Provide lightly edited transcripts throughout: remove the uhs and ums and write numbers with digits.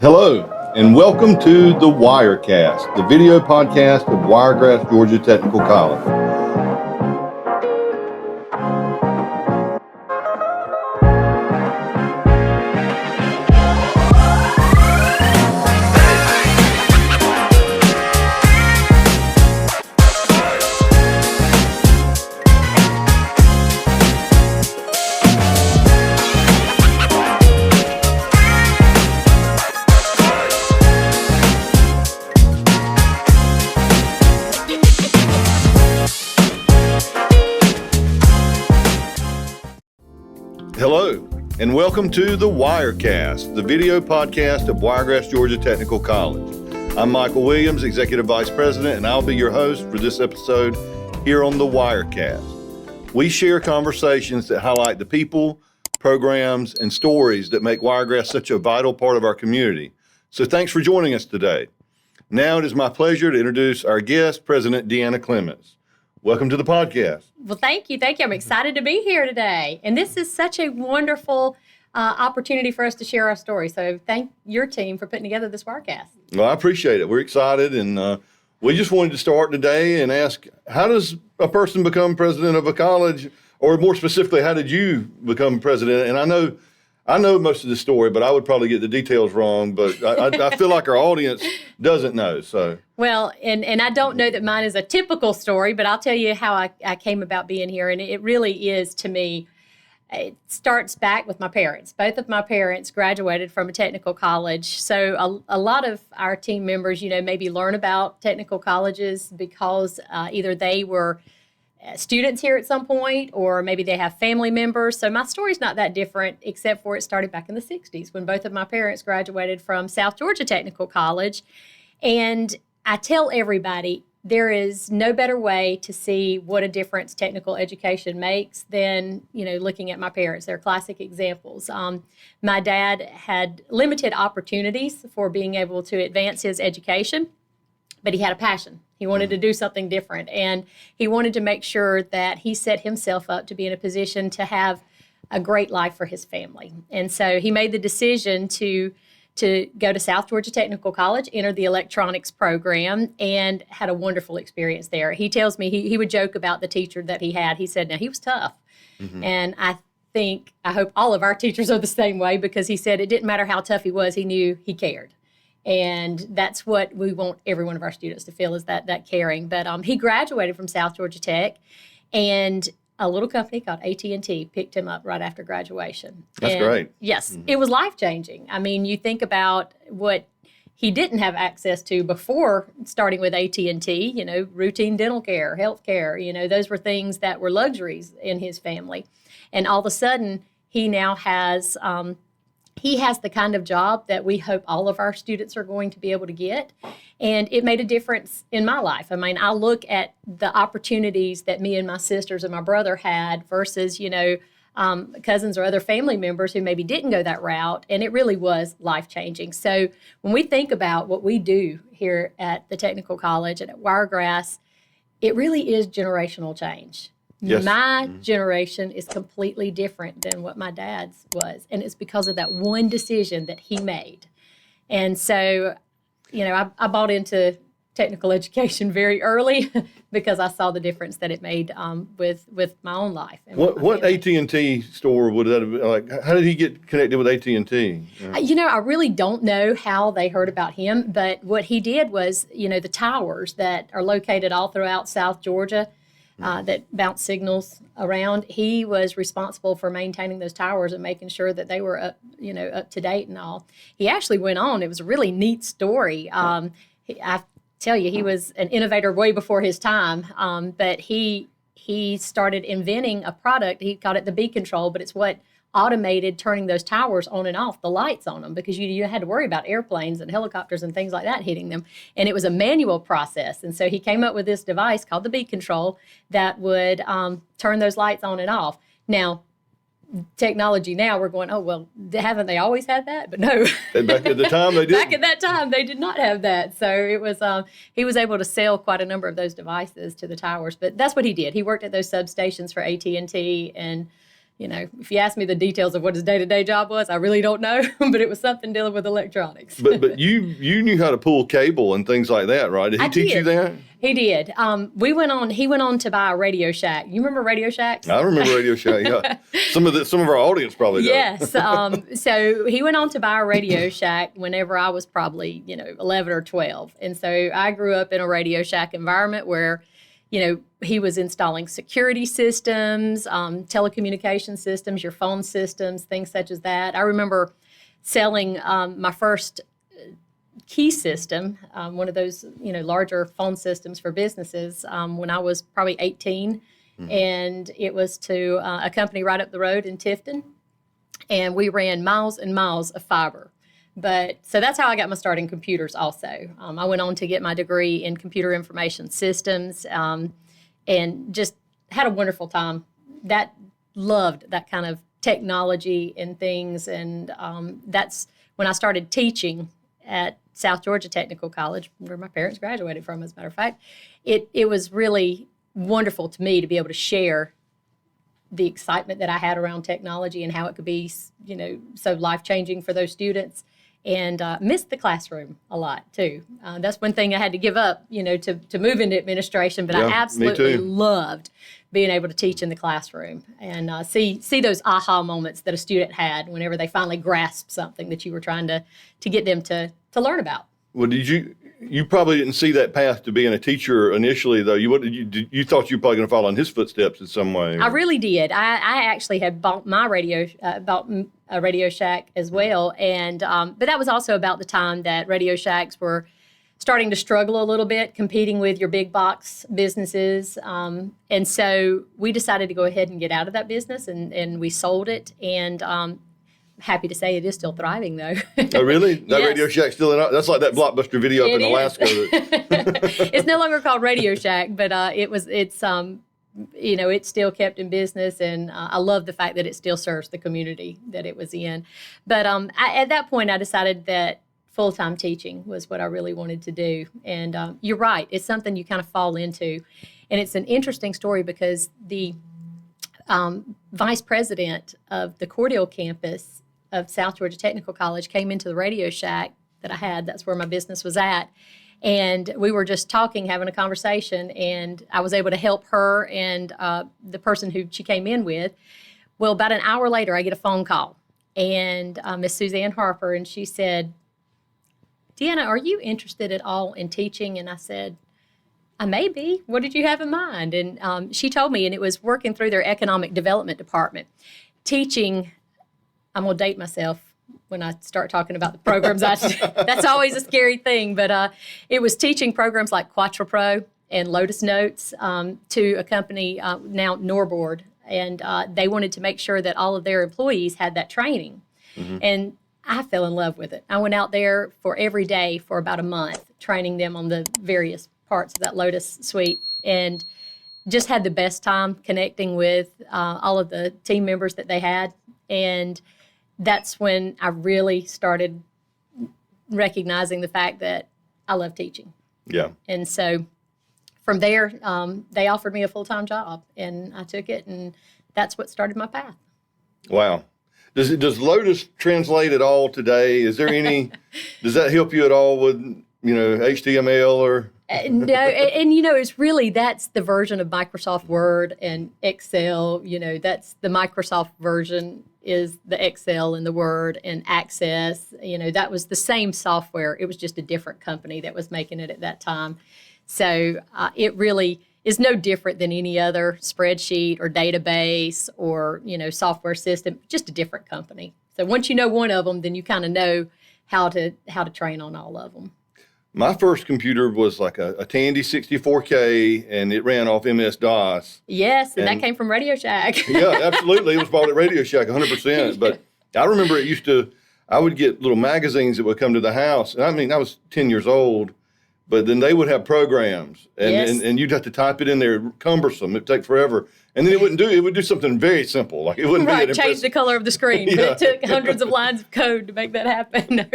Hello, and welcome to the Wirecast, the video podcast of Wiregrass, Georgia Technical College. Hello, and welcome to the Wirecast, the video podcast of Wiregrass, Georgia Technical College. I'm Michael Williams, Executive Vice President, and I'll be your host for this episode here on the Wirecast. We share conversations that highlight the people, programs, and stories that make Wiregrass such a vital part of our community. So thanks for joining us today. Now it is my pleasure to introduce our guest, President DeAnnia Clements. Welcome to the podcast. Well, thank you. I'm excited to be here today. And this is such a wonderful opportunity for us to share our story. So thank your team for putting together this Wirecast. Well, I appreciate it. We're excited. And we just wanted to start today and ask, how does a person become president of a college? Or more specifically, how did you become president? And I know most of the story, but I would probably get the details wrong. But I feel like our audience doesn't know. So well, and I don't know that mine is a typical story, but I'll tell you how I came about being here. And it really is, to me, it starts back with my parents. Both of my parents graduated from a technical college. So a lot of our team members, maybe learn about technical colleges because either they were students here at some point, or maybe they have family members. So my story's not that different, except for it started back in the 60s when both of my parents graduated from South Georgia Technical College. And I tell everybody, there is no better way to see what a difference technical education makes than, looking at my parents. They're classic examples. My dad had limited opportunities for being able to advance his education, but he had a passion. He wanted to do something different, and he wanted to make sure that he set himself up to be in a position to have a great life for his family. And so he made the decision to go to South Georgia Technical College, enter the electronics program, and had a wonderful experience there. He tells me he would joke about the teacher that he had. He said, now, he was tough. Mm-hmm. And I hope all of our teachers are the same way, because he said it didn't matter how tough he was, he knew he cared. And that's what we want every one of our students to feel, is that caring. But he graduated from South Georgia Tech, and a little company called AT&T picked him up right after graduation. That's great. Yes, mm-hmm. It was life-changing. I mean, you think about what he didn't have access to before starting with AT&T, routine dental care, health care, those were things that were luxuries in his family. And all of a sudden, he now has the kind of job that we hope all of our students are going to be able to get. And it made a difference in my life. I mean, I look at the opportunities that me and my sisters and my brother had versus, cousins or other family members who maybe didn't go that route. And it really was life-changing. So when we think about what we do here at the Technical College and at Wiregrass, it really is generational change. Yes. My generation is completely different than what my dad's was. And it's because of that one decision that he made. And so, I bought into technical education very early because I saw the difference that it made with my own life. And what AT&T store would that have been? Like, how did he get connected with AT&T? I really don't know how they heard about him. But what he did was, the towers that are located all throughout South Georgia, that bounce signals around. He was responsible for maintaining those towers and making sure that they were up to date and all. He actually went on. It was a really neat story. I tell you, he was an innovator way before his time. But he started inventing a product. He called it the bee control, but it's what automated turning those towers on and off, the lights on them, because you had to worry about airplanes and helicopters and things like that hitting them. And it was a manual process. And so he came up with this device called the bee control that would turn those lights on and off. Now, technology now, we're going, oh, well, haven't they always had that? But no. Back at the time, they did. Back at that time, they did not have that. So it was he was able to sell quite a number of those devices to the towers. But that's what he did. He worked at those substations for AT&T and if you ask me the details of what his day-to-day job was, I really don't know, but it was something dealing with electronics. But you knew how to pull cable and things like that, right? Did he teach you that? He did. He went on to buy a Radio Shack. You remember Radio Shacks? I remember Radio Shack, yeah. Some of our audience probably does. Yes. So he went on to buy a Radio Shack whenever I was probably, 11 or 12. And so I grew up in a Radio Shack environment where, he was installing security systems, telecommunication systems, your phone systems, things such as that. I remember selling my first key system, one of those, larger phone systems for businesses when I was probably 18. Mm-hmm. And it was to a company right up the road in Tifton. And we ran miles and miles of fiber. So that's how I got my start in computers also. I went on to get my degree in computer information systems and just had a wonderful time. Loved that kind of technology and things. And that's when I started teaching at South Georgia Technical College, where my parents graduated from, as a matter of fact. It was really wonderful to me to be able to share the excitement that I had around technology and how it could be, so life-changing for those students. And missed the classroom a lot, too. That's one thing I had to give up, to move into administration. But I absolutely loved being able to teach in the classroom and see those aha moments that a student had whenever they finally grasped something that you were trying to get them to learn about. Well, you probably didn't see that path to being a teacher initially, though. You thought you were probably going to follow in his footsteps in some way. I really did. I actually had bought a Radio Shack as well, and but that was also about the time that Radio Shacks were starting to struggle a little bit, competing with your big box businesses, and so we decided to go ahead and get out of that business, and we sold it, and happy to say it is still thriving, though. Oh, really? That yes. Radio Shack's still in? That's like that Blockbuster video up in Alaska. It's no longer called Radio Shack, but it's still kept in business, and I love the fact that it still serves the community that it was in. But at that point, I decided that full-time teaching was what I really wanted to do. And you're right, it's something you kind of fall into. And it's an interesting story because the vice president of the Cordell campus of South Georgia Technical College came into the Radio Shack that I had. That's where my business was at. And we were just talking, having a conversation, and I was able to help her and the person who she came in with. Well, about an hour later, I get a phone call, and Miss Suzanne Harper, and she said, "DeAnnia, are you interested at all in teaching?" And I said, "I may be. What did you have in mind?" And she told me, and it was working through their economic development department, teaching. I'm going to date myself when I start talking about the programs. That's always a scary thing, but it was teaching programs like Quattro Pro and Lotus Notes to a company now Norboard, and they wanted to make sure that all of their employees had that training. Mm-hmm. And I fell in love with it. I went out there for every day for about a month, training them on the various parts of that Lotus suite, and just had the best time connecting with all of the team members that they had. And that's when I really started recognizing the fact that I love teaching. Yeah. And so from there, they offered me a full-time job, and I took it, and that's what started my path. Wow. Does Lotus translate at all today? Is there any, does that help you at all with, HTML or? No, and it's really, that's the version of Microsoft Word and Excel, that's the Microsoft version is the Excel and the Word and Access. That was the same software. It was just a different company that was making it at that time. So it really is no different than any other spreadsheet or database or, software system, just a different company. So once you know one of them, then you kind of know how to train on all of them. My first computer was like a Tandy 64K, and it ran off MS-DOS. Yes, and that came from Radio Shack. Yeah, absolutely. It was bought at Radio Shack, 100%. But I remember I would get little magazines that would come to the house. I was 10 years old, but then they would have programs, and, Yes. and you'd have to type it in there, cumbersome. It'd take forever. And then it would do something very simple. Like it wouldn't Right, be change the color of the screen. Yeah. But it took hundreds of lines of code to make that happen.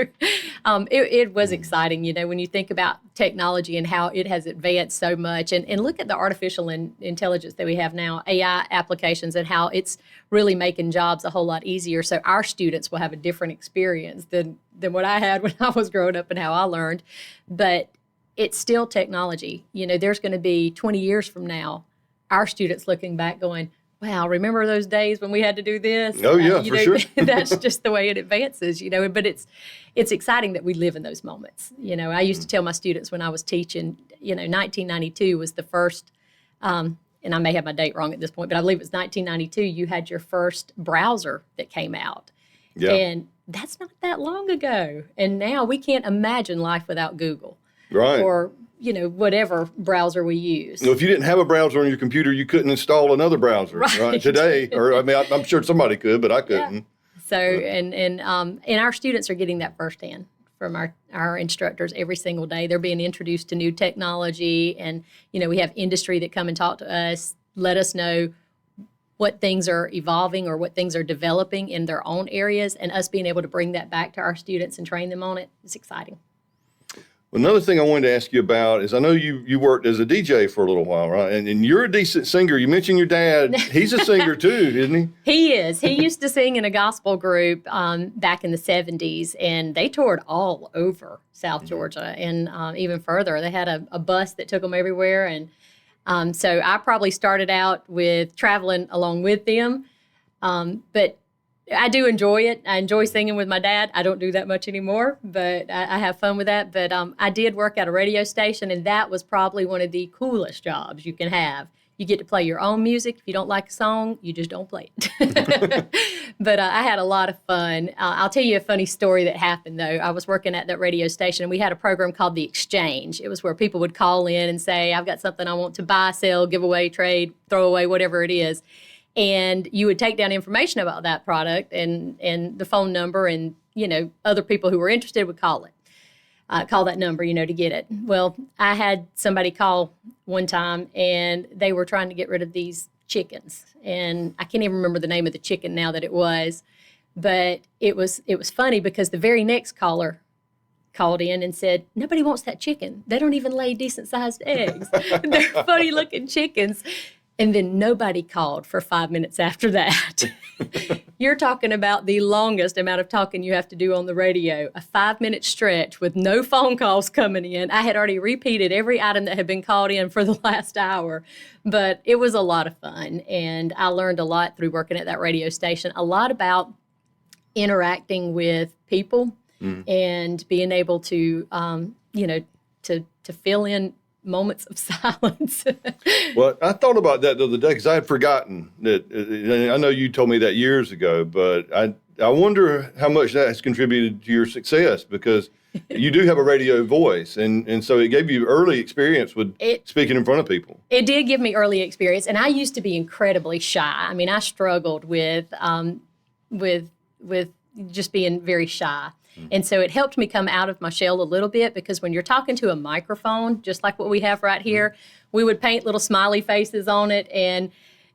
It was exciting, when you think about technology and how it has advanced so much. And look at the artificial intelligence that we have now, AI applications, and how it's really making jobs a whole lot easier. So our students will have a different experience than what I had when I was growing up and how I learned. But it's still technology. There's going to be 20 years from now, our students looking back going, wow, remember those days when we had to do this? Oh, yeah, for sure. That's just the way it advances, but it's exciting that we live in those moments. I used to tell my students when I was teaching, 1992 was the first, and I may have my date wrong at this point, but I believe it was 1992, you had your first browser that came out. Yeah. And that's not that long ago. And now we can't imagine life without Google. Right. Or whatever browser we use. If you didn't have a browser on your computer, you couldn't install another browser right today. Or I'm sure somebody could, but I couldn't. Yeah. So and our students are getting that firsthand from our instructors every single day. They're being introduced to new technology, and we have industry that come and talk to us, let us know what things are evolving or what things are developing in their own areas, and us being able to bring that back to our students and train them on it is exciting. Another thing I wanted to ask you about is I know you worked as a DJ for a little while, right? And you're a decent singer. You mentioned your dad. He's a singer too, isn't he? He is. He used to sing in a gospel group back in the 70s, and they toured all over South Georgia and even further. They had a bus that took them everywhere. And so I probably started out with traveling along with them. But I do enjoy it. I enjoy singing with my dad. I don't do that much anymore, but I have fun with that. But I did work at a radio station, and that was probably one of the coolest jobs you can have. You get to play your own music. If you don't like a song, you just don't play it. But I had a lot of fun. I'll tell you a funny story that happened, though. I was working at that radio station, and we had a program called The Exchange. It was where people would call in and say, I've got something I want to buy, sell, give away, trade, throw away, whatever it is. And you would take down information about that product and the phone number, and, other people who were interested would call that number, to get it. Well, I had somebody call one time, and they were trying to get rid of these chickens. And I can't even remember the name of the chicken now that it was, but it was funny because the very next caller called in and said, nobody wants that chicken. They don't even lay decent-sized eggs. They're funny-looking chickens. And then nobody called for 5 minutes after that. You're talking about the longest amount of talking you have to do on the radio, a 5-minute stretch with no phone calls coming in. I had already repeated every item that had been called in for the last hour, but it was a lot of fun. And I learned a lot through working at that radio station, a lot about interacting with people and being able to, to fill in moments of silence. Well, I thought about that the other day because I had forgotten that. I know you told me that years ago, but I wonder how much that has contributed to your success, because you do have a radio voice, and so it gave you early experience with speaking in front of people. It did give me early experience, and I used to be incredibly shy. I mean, I struggled with just being very shy. And so it helped me come out of my shell a little bit, because when you're talking to a microphone, just like what we have right here, we would paint little smiley faces on it, and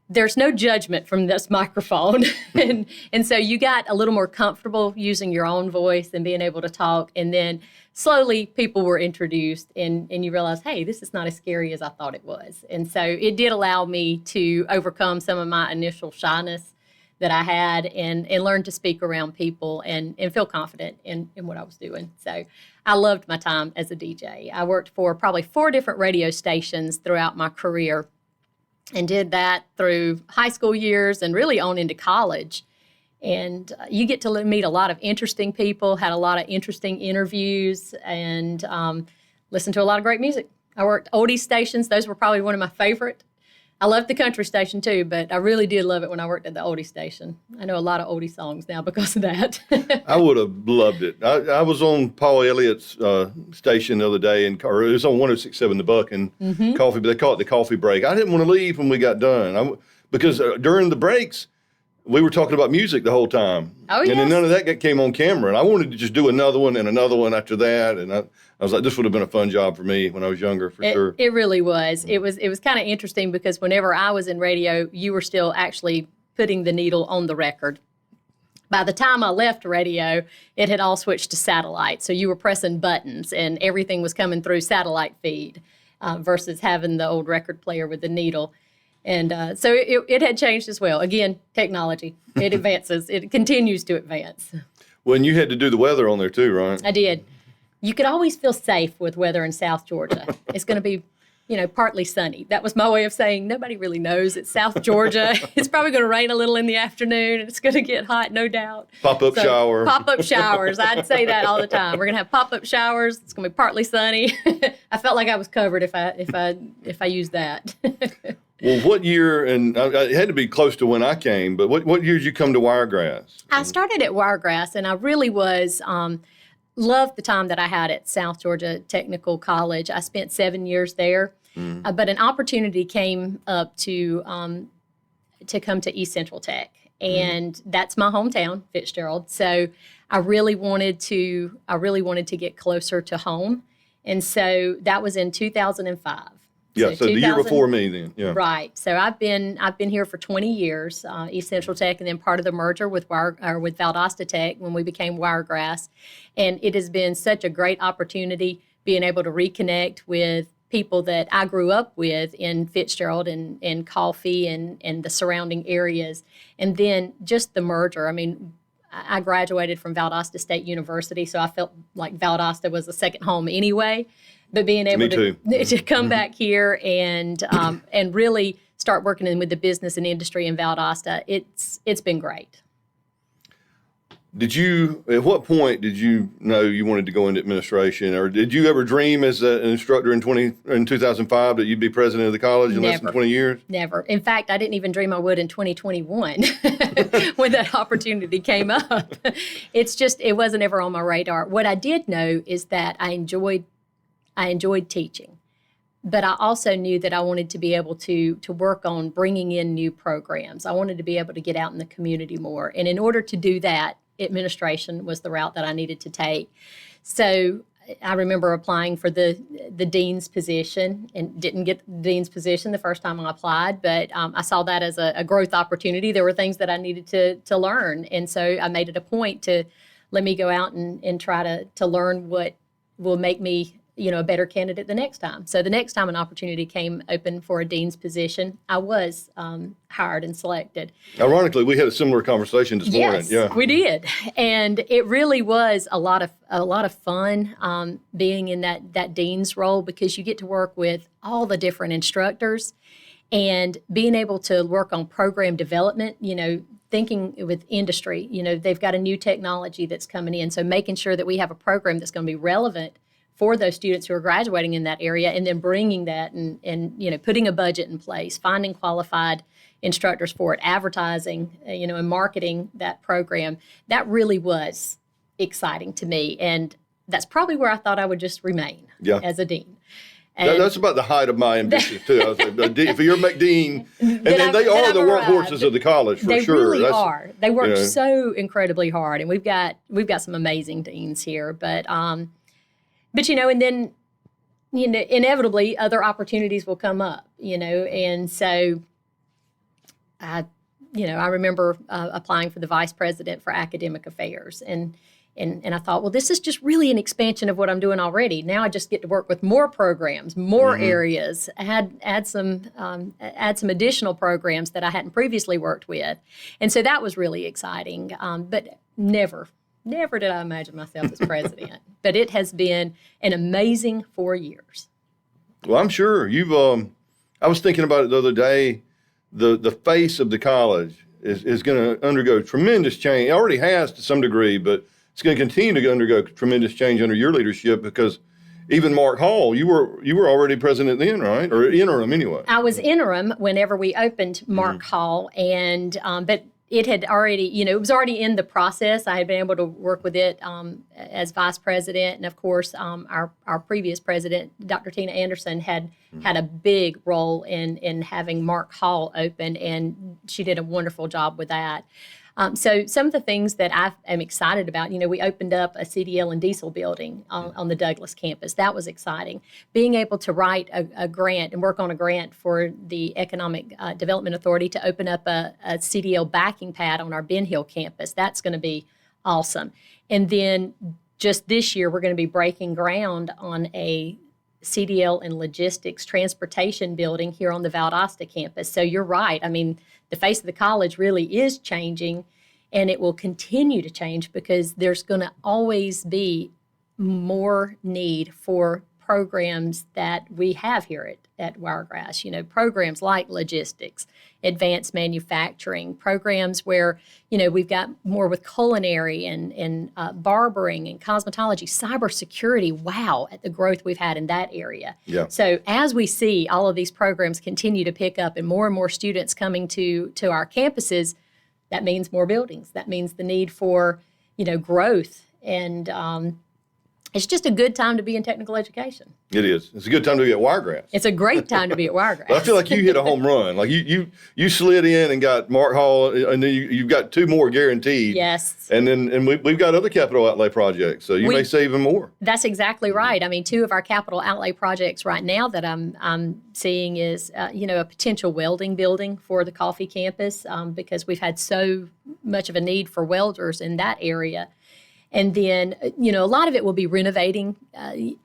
there's no judgment from this microphone. and so you got a little more comfortable using your own voice and being able to talk. And then slowly people were introduced, and you realize, hey, this is not as scary as I thought it was. And so it did allow me to overcome some of my initial shyness that I had, and learn to speak around people and feel confident in what I was doing. So I loved my time as a DJ. I worked for probably 4 different radio stations throughout my career, and did that through high school years and really on into college. And you get to meet a lot of interesting people, had a lot of interesting interviews, and listened to a lot of great music. I worked oldie stations. Those were probably one of my favorite. I loved the country station too, but I really did love it when I worked at the oldie station. I know a lot of oldie songs now because of that. I would have loved it. I was on Paul Elliott's station the other day, or it was on 106.7 The Buck, and coffee, but they call it the coffee break. I didn't want to leave when we got done because during the breaks, we were talking about music the whole time. Oh, And then yes. none of that came on camera. And I wanted to just do another one and another one after that. And I was like, this would have been a fun job for me when I was younger, for sure. It really was. It was kind of interesting because whenever I was in radio, you were still actually putting the needle on the record. By the time I left radio, it had all switched to satellite. So you were pressing buttons and everything was coming through satellite feed versus having the old record player with the needle. And so it had changed as well. Again, technology, it advances. It continues to advance. Well, and you had to do the weather on there too, right? I did. You could always feel safe with weather in South Georgia. It's going to be, partly sunny. That was my way of saying nobody really knows. It's South Georgia. It's probably going to rain a little in the afternoon. It's going to get hot, no doubt. Pop-up shower. Pop-up showers. I'd say that all the time. We're going to have pop-up showers. It's going to be partly sunny. I felt like I was covered if I used that. Well, what year, and it had to be close to when I came, but what year did you come to Wiregrass? I started at Wiregrass, and I really was loved the time that I had at South Georgia Technical College. I spent 7 years there, but an opportunity came up to come to East Central Tech, and that's my hometown, Fitzgerald. So I really wanted to get closer to home, and so that was in 2005. Yeah, so the year before me then. Yeah. Right. So I've been here for 20 years, East Central Tech, and then part of the merger with Valdosta Tech when we became Wiregrass. And it has been such a great opportunity being able to reconnect with people that I grew up with in Fitzgerald and Coffee and the surrounding areas. And then just the merger. I mean, I graduated from Valdosta State University, so I felt like Valdosta was a second home anyway. But being able to come back here and really start working with the business and industry in Valdosta, it's been great. At what point did you know you wanted to go into administration, or did you ever dream as an instructor in 2005 that you'd be president of the college in less than 20 years? Never. In fact, I didn't even dream I would in 2021 when that opportunity came up. It wasn't ever on my radar. What I did know is that I enjoyed teaching, but I also knew that I wanted to be able to work on bringing in new programs. I wanted to be able to get out in the community more. And in order to do that, administration was the route that I needed to take. So I remember applying for the dean's position and didn't get the dean's position the first time I applied, but I saw that as a growth opportunity. There were things that I needed to learn. And so I made it a point to let me go out and try to learn what will make me a better candidate the next time. So the next time an opportunity came open for a dean's position, I was hired and selected. Ironically, we had a similar conversation this morning. Yes, yeah, we did, and it really was a lot of fun being in that dean's role because you get to work with all the different instructors and being able to work on program development. Thinking with industry, they've got a new technology that's coming in, so making sure that we have a program that's going to be relevant for those students who are graduating in that area, and then bringing that and putting a budget in place, finding qualified instructors for it, advertising, and marketing that program. That really was exciting to me, and that's probably where I thought I would just remain as a dean. That's about the height of my ambition too. I was like, if you're McDean, and they are the workhorses of the college for sure. They really are. They work so incredibly hard, and we've got some amazing deans here, but. And then, inevitably other opportunities will come up, and so I remember applying for the vice president for academic affairs, and I thought, well, this is just really an expansion of what I'm doing already. Now I just get to work with more programs, more areas, add some additional programs that I hadn't previously worked with, and so that was really exciting. But never did I imagine myself as president, but it has been an amazing 4 years. Well, I'm sure you've. I was thinking about it the other day. The face of the college is going to undergo tremendous change. It already has to some degree, but it's going to continue to undergo tremendous change under your leadership because even Mark Hall, you were already president then, right? Or interim anyway. I was interim whenever we opened Mark Hall, and but it had already, it was already in the process. I had been able to work with it as vice president. And of course, our previous president, Dr. Tina Anderson, had a big role in having Mark Hall open, and she did a wonderful job with that. So some of the things that I am excited about, we opened up a CDL and diesel building on the Douglas campus. That was exciting. Being able to write a grant and work on a grant for the Economic Development Authority to open up a CDL backing pad on our Ben Hill campus, that's going to be awesome. And then just this year, we're going to be breaking ground on a CDL and logistics transportation building here on the Valdosta campus. So you're right. I mean, the face of the college really is changing, and it will continue to change because there's going to always be more need for programs that we have here at Wiregrass. Programs like logistics, advanced manufacturing, programs where, we've got more with culinary and barbering and cosmetology, cybersecurity. Wow, at the growth we've had in that area. Yeah. So as we see all of these programs continue to pick up and more students coming to our campuses, that means more buildings. That means the need for, growth. And it's just a good time to be in technical education. It is. It's a good time to be at Wiregrass. It's a great time to be at Wiregrass. I feel like you hit a home run. Like you slid in and got Mark Hall, and then you've got 2 more guaranteed. Yes. And we've got other capital outlay projects, so you may save even more. That's exactly right. I mean, 2 of our capital outlay projects right now that I'm seeing is a potential welding building for the Coffee campus because we've had so much of a need for welders in that area. And then, a lot of it will be renovating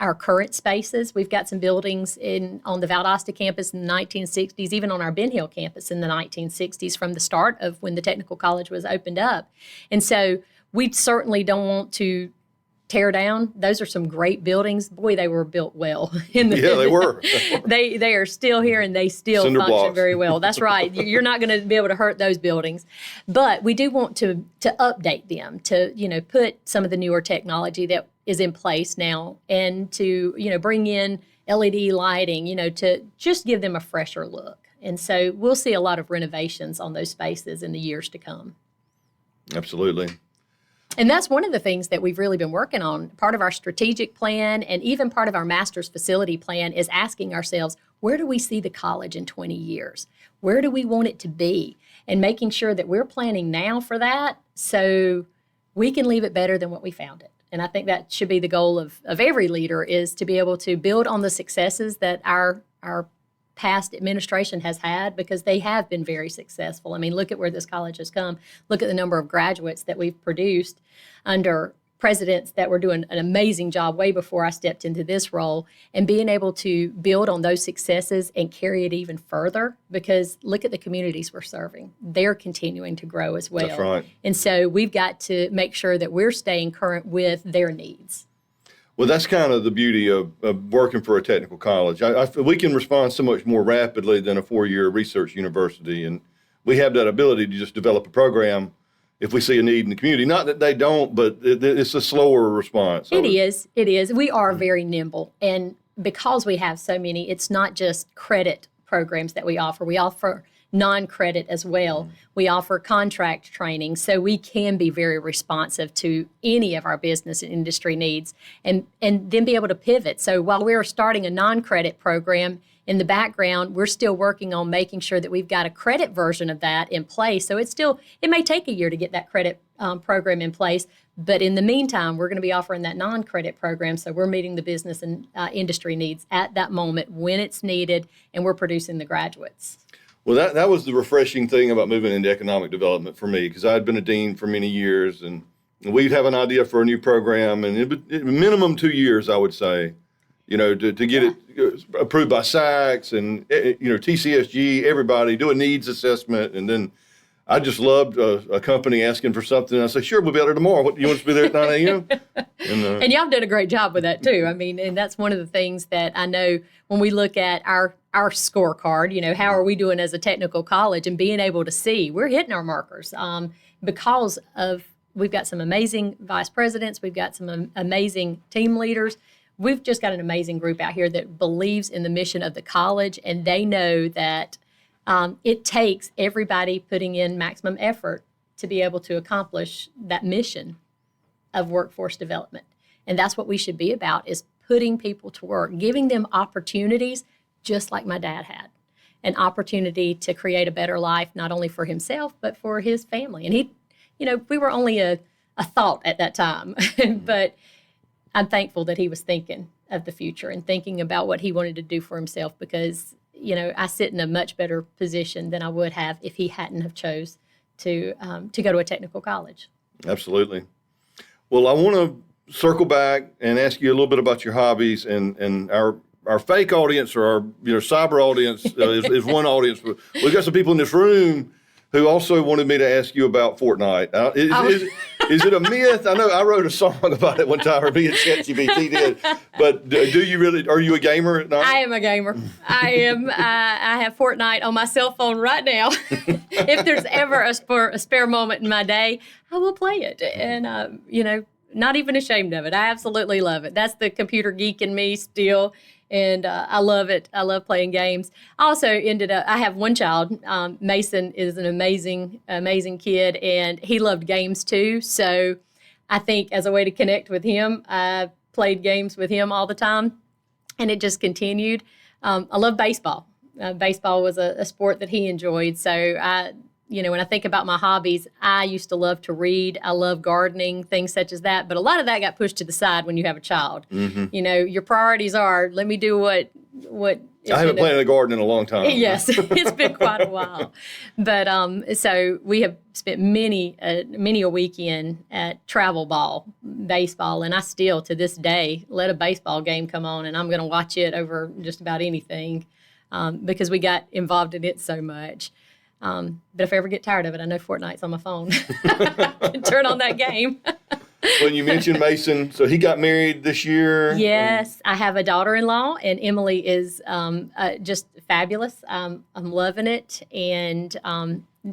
our current spaces. We've got some buildings on the Valdosta campus in the 1960s, even on our Ben Hill campus in the 1960s, from the start of when the technical college was opened up. And so we certainly don't want to tear down. Those are some great buildings. Boy, they were built well. Yeah, they were. They are still here, and they still Cinder function blocks. very well. That's right. You're not going to be able to hurt those buildings. But we do want to update them, to put some of the newer technology that is in place now, and to bring in LED lighting, to just give them a fresher look. And so we'll see a lot of renovations on those spaces in the years to come. Absolutely. And that's one of the things that we've really been working on. Part of our strategic plan and even part of our master's facility plan is asking ourselves, where do we see the college in 20 years? Where do we want it to be? And making sure that we're planning now for that so we can leave it better than what we found it. And I think that should be the goal of every leader, is to be able to build on the successes that our past administration has had, because they have been very successful. I mean, look at where this college has come. Look at the number of graduates that we've produced under presidents that were doing an amazing job way before I stepped into this role, and being able to build on those successes and carry it even further, because look at the communities we're serving. They're continuing to grow as well. That's right. And so we've got to make sure that we're staying current with their needs. Well, that's kind of the beauty of working for a technical college. We can respond so much more rapidly than a 4-year research university, and we have that ability to just develop a program if we see a need in the community. Not that they don't, but it's a slower response. It is. We are very nimble, and because we have so many, it's not just credit programs that we offer. We offer non-credit as well. We offer contract training, so we can be very responsive to any of our business and industry needs, and then be able to pivot. So while we're starting a non-credit program, in the background, we're still working on making sure that we've got a credit version of that in place. So it may take a year to get that credit program in place, but in the meantime, we're going to be offering that non-credit program. So we're meeting the business and industry needs at that moment when it's needed, and we're producing the graduates. Well, that was the refreshing thing about moving into economic development for me, because I had been a dean for many years, and we'd have an idea for a new program, and it minimum 2 years, I would say, to get it approved by SACS and, TCSG, everybody, do a needs assessment. And then I just loved a company asking for something. And I said, sure, we'll be out there tomorrow. What, you want us to be there at 9 a.m.? And y'all done a great job with that, too. I mean, and that's one of the things that I know when we look at our scorecard, how are we doing as a technical college, and being able to see we're hitting our markers because of we've got some amazing vice presidents. We've got some amazing team leaders. We've just got an amazing group out here that believes in the mission of the college, and they know that it takes everybody putting in maximum effort to be able to accomplish that mission of workforce development. And that's what we should be about, is putting people to work, giving them opportunities just like my dad had, an opportunity to create a better life, not only for himself, but for his family. And he, we were only a thought at that time, but I'm thankful that he was thinking of the future and thinking about what he wanted to do for himself, because, I sit in a much better position than I would have if he hadn't have chose to go to a technical college. Absolutely. Well, I want to circle back and ask you a little bit about your hobbies, and our fake audience, or our cyber audience is one audience. We've got some people in this room who also wanted me to ask you about Fortnite. Is it a myth? I know I wrote a song about it one time, or me and ChatGPT did. But do you really? Are you a gamer? No? I am a gamer. I am. I have Fortnite on my cell phone right now. If there's ever a spare moment in my day, I will play it, and not even ashamed of it. I absolutely love it. That's the computer geek in me still. And I love it. I love playing games. I also I have one child. Mason is an amazing kid, and he loved games too. So I think as a way to connect with him, I played games with him all the time, and it just continued. I love baseball. Baseball was a sport that he enjoyed. So when I think about my hobbies, I used to love to read. I love gardening, things such as that. But a lot of that got pushed to the side when you have a child. Mm-hmm. Your priorities are, let me do what. I haven't planted a garden in a long time. Yes, it's been quite a while. But so we have spent many a weekend at travel ball, baseball, and I still, to this day, let a baseball game come on, and I'm going to watch it over just about anything because we got involved in it so much. But if I ever get tired of it, I know Fortnite's on my phone. I can turn on that game. When you mentioned Mason, so he got married this year? Yes, I have a daughter-in-law, and Emily is just fabulous. I'm loving it, and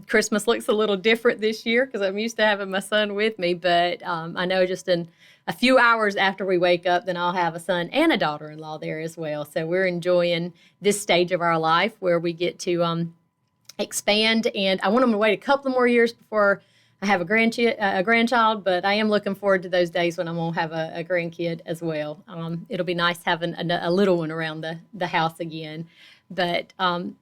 Christmas looks a little different this year because I'm used to having my son with me, but I know just in a few hours after we wake up, then I'll have a son and a daughter-in-law there as well. So we're enjoying this stage of our life where we get to expand, and I want them to wait a couple more years before I have a grandchild, but I am looking forward to those days when I'm going to have a grandkid as well. It'll be nice having a little one around the house again. But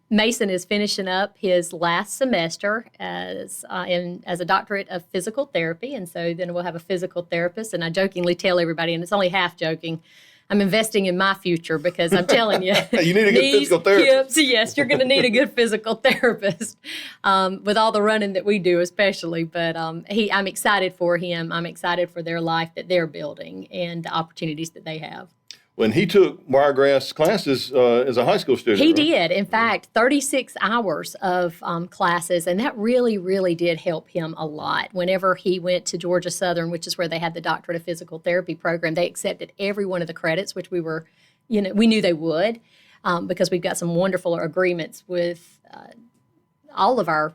Mason is finishing up his last semester as a doctorate of physical therapy, and so then we'll have a physical therapist. And I jokingly tell everybody, and it's only half joking, I'm investing in my future because I'm telling you, you need a good physical therapist. Yes, you're going to need a good physical therapist with all the running that we do, especially. But I'm excited for him. I'm excited for their life that they're building and the opportunities that they have. When he took Wiregrass classes as a high school student. He did. In fact, 36 hours of classes, and that really, really did help him a lot. Whenever he went to Georgia Southern, which is where they had the Doctorate of Physical Therapy program, they accepted every one of the credits, which we knew they would, because we've got some wonderful agreements with all of our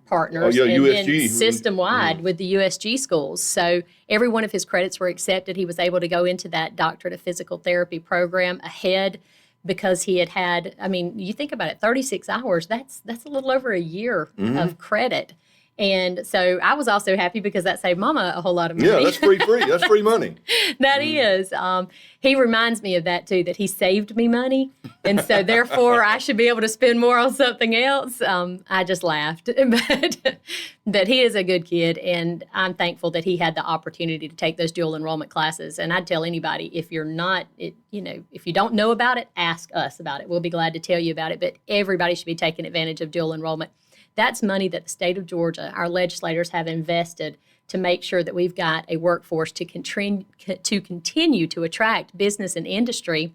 partners and USG. System-wide with the USG schools. So every one of his credits were accepted. He was able to go into that Doctorate of Physical Therapy program ahead because he had, you think about it, 36 hours, that's a little over a year of credit. And so I was also happy because that saved Mama a whole lot of money. Yeah, that's free. That's free money. That is. He reminds me of that, too, that he saved me money. And so, therefore, I should be able to spend more on something else. I just laughed. But he is a good kid, and I'm thankful that he had the opportunity to take those dual enrollment classes. And I'd tell anybody, if you're not, if you don't know about it, ask us about it. We'll be glad to tell you about it. But everybody should be taking advantage of dual enrollment. That's money that the state of Georgia, our legislators, have invested to make sure that we've got a workforce to continue to attract business and industry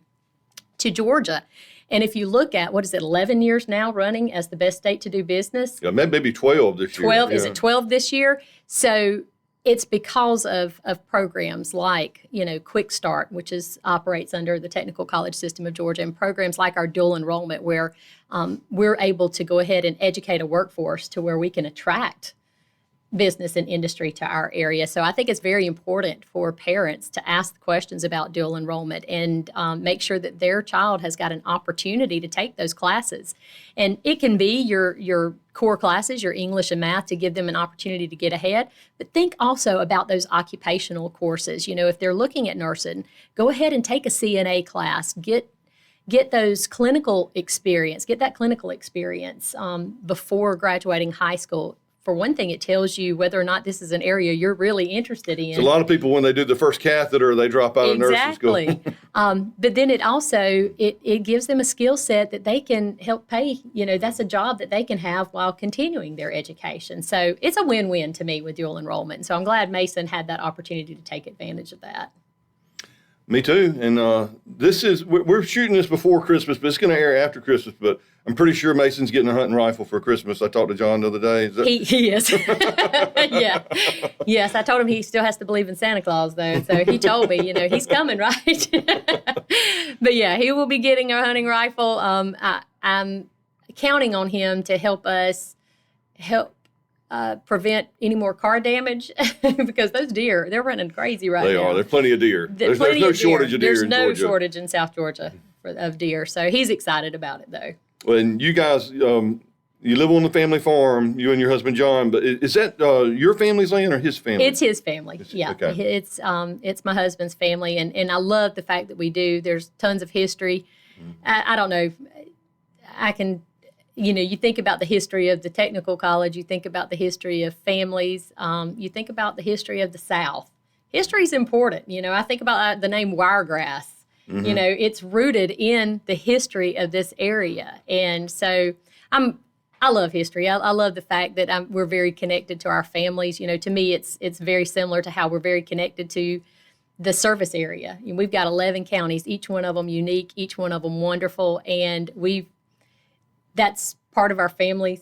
to Georgia. And if you look at, 11 years now running as the best state to do business? Yeah, maybe 12 this year. 12, is it 12 this year? So it's because of programs like, Quick Start, which operates under the Technical College System of Georgia, and programs like our dual enrollment where we're able to go ahead and educate a workforce to where we can attract business and industry to our area. So I think it's very important for parents to ask questions about dual enrollment and make sure that their child has got an opportunity to take those classes. And it can be your core classes, your English and math, to give them an opportunity to get ahead. But think also about those occupational courses. If they're looking at nursing, go ahead and take a CNA class. Get those clinical experience, get that clinical experience before graduating high school. For one thing, it tells you whether or not this is an area you're really interested in. So a lot of people, when they do the first catheter, they drop out of nursing school. Exactly. But then it also, it gives them a skill set that they can help pay. That's a job that they can have while continuing their education. So it's a win-win to me with dual enrollment. So I'm glad Mason had that opportunity to take advantage of that. Me too. And we're shooting this before Christmas, but it's going to air after Christmas. But I'm pretty sure Mason's getting a hunting rifle for Christmas. I talked to John the other day. He is. Yeah. Yes, I told him he still has to believe in Santa Claus, though. So he told me, he's coming, right? But yeah, he will be getting a hunting rifle. I'm counting on him to help us prevent any more car damage because those deer, they're running crazy right now. They are. There's plenty of deer. There's no shortage of deer in Georgia. There's no shortage in South Georgia of deer. So he's excited about it, though. Well, and you guys, you live on the family farm, you and your husband, John, but is that your family's land or his family? It's his family. Yeah. Okay. It's my husband's family. And I love the fact that we do. There's tons of history. Mm-hmm. I don't know. I can... you think about the history of the technical college, you think about the history of families, you think about the history of the South. History is important. I think about the name Wiregrass. Mm-hmm. It's rooted in the history of this area. And so I love history. I love the fact that we're very connected to our families. To me, it's very similar to how we're very connected to the service area. We've got 11 counties, each one of them unique, each one of them wonderful, and that's part of our family.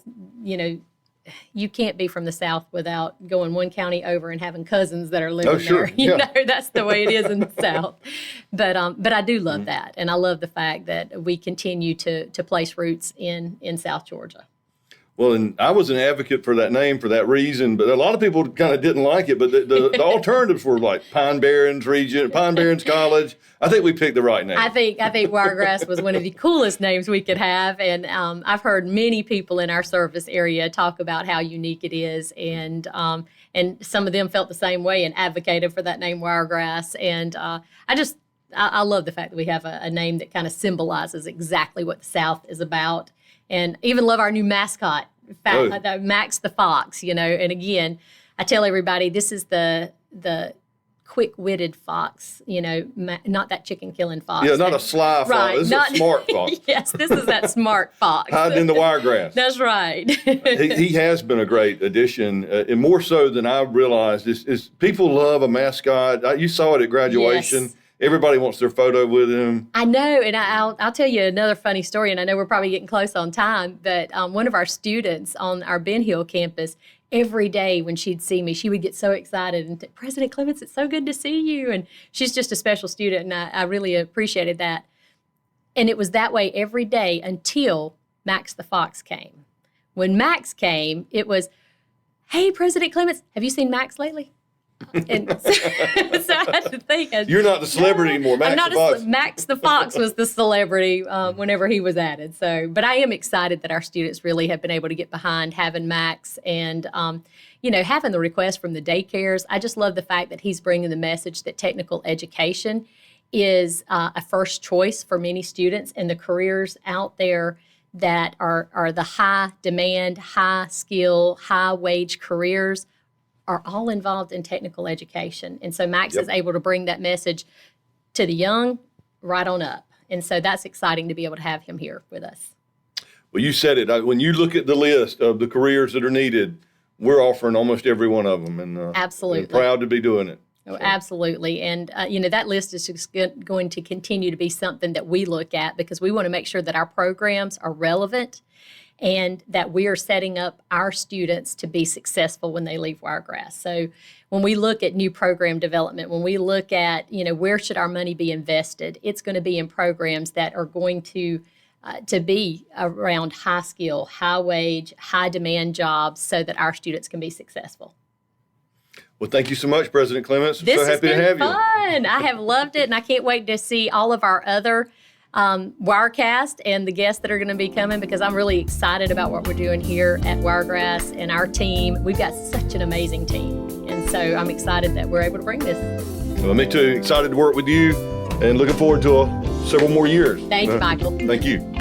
You can't be from the South without going one county over and having cousins that are living there. You know, that's the way it is in the South. But I do love that, and I love the fact that we continue to place roots in South Georgia. Well, and I was an advocate for that name for that reason, but a lot of people kind of didn't like it. But the alternatives were like Pine Barrens Region, Pine Barrens College. I think we picked the right name. I think Wiregrass was one of the coolest names we could have, and I've heard many people in our service area talk about how unique it is, and some of them felt the same way and advocated for that name Wiregrass. And I love the fact that we have a name that kind of symbolizes exactly what the South is about. And even love our new mascot, Max the Fox, And again, I tell everybody this is the quick-witted fox, not that chicken-killing fox. Yeah, not a sly fox. Right, this is a smart fox. Yes, this is that smart fox. Hiding in the wiregrass. That's right. he has been a great addition, and more so than I realized. Is people love a mascot. You saw it at graduation. Yes. Everybody wants their photo with him. I know, and I'll tell you another funny story, and I know we're probably getting close on time, but one of our students on our Ben Hill campus, every day when she'd see me, she would get so excited and President Clements, it's so good to see you. And she's just a special student, and I really appreciated that. And it was that way every day until Max the Fox came. When Max came, it was, hey, President Clements, have you seen Max lately? And so I had to think. You're not the celebrity anymore. Max the Fox was the celebrity whenever he was added. So, but I am excited that our students really have been able to get behind having Max and, having the request from the daycares. I just love the fact that he's bringing the message that technical education is a first choice for many students, and the careers out there that are the high demand, high skill, high wage careers are all involved in technical education. And so Max is able to bring that message to the young right on up. And so that's exciting to be able to have him here with us. Well, you said it. When you look at the list of the careers that are needed, we're offering almost every one of them. And absolutely. We're proud to be doing it. Oh, absolutely. And, that list is just going to continue to be something that we look at because we want to make sure that our programs are relevant and that we are setting up our students to be successful when they leave Wiregrass. So when we look at new program development, when we look at, where should our money be invested, it's going to be in programs that are going to to be around high skill, high wage, high demand jobs so that our students can be successful. Well, thank you so much, President Clements. I'm This so has happy to been have you. fun. I have loved it, and I can't wait to see all of our other Wirecast and the guests that are going to be coming, because I'm really excited about what we're doing here at Wiregrass and our team. We've got such an amazing team, and so I'm excited that we're able to bring this. Well, me too. Excited to work with you and looking forward to several more years. Thank you, Michael. Thank you.